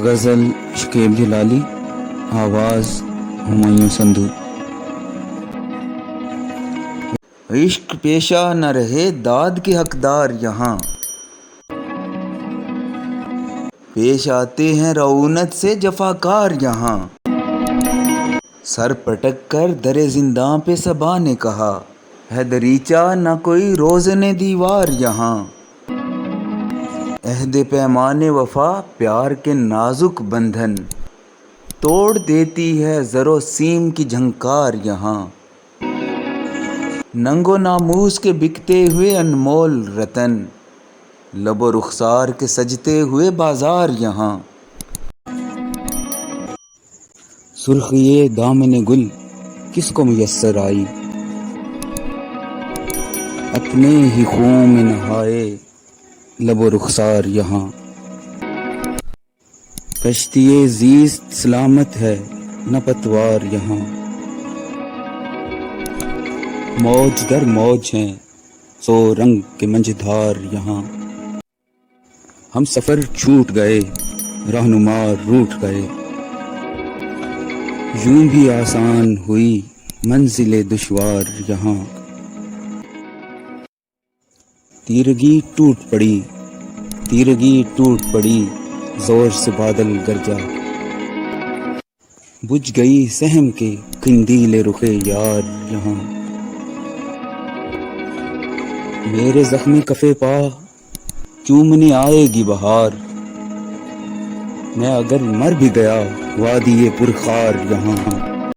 غزل شکیب جلالی، آواز ہمایوں سندھو۔ عشق پیشہ نہ رہے داد کے حقدار یہاں، پیش آتے ہیں رعونت سے جفاکار یہاں۔ سر پٹک کر در زنداں پہ صبا نے کہا، ہے دریچہ نہ کوئی روزن دیوار یہاں۔ عہد پیمان وفا پیار کے نازک بندھن، توڑ دیتی ہے زر و سیم کی جھنکار یہاں۔ ننگ و ناموس کے بکتے ہوئے انمول رتن، لب و رخسار کے سجتے ہوئے بازار یہاں۔ سرخی دامن گل کس کو میسر آئی، اپنے ہی خون میں نہائے لب و رخسار یہاں۔ کشتی زیست سلامت ہے نہ پتوار یہاں، موج در موج ہیں سو رنگ کے منجھدار یہاں۔ ہم سفر چھوٹ گئے رہنما روٹھ گئے، یوں بھی آسان ہوئی منزل دشوار یہاں۔ تیرگی ٹوٹ پڑی، تیرگی ٹوٹ پڑی، زور سے بادل گرجا، بجھ گئی سہم کے قندیل رخ یار یہاں۔ میرے زخم کف پا چومنے آئے گی بہار، میں اگر مر بھی گیا وادی پرخار یہاں۔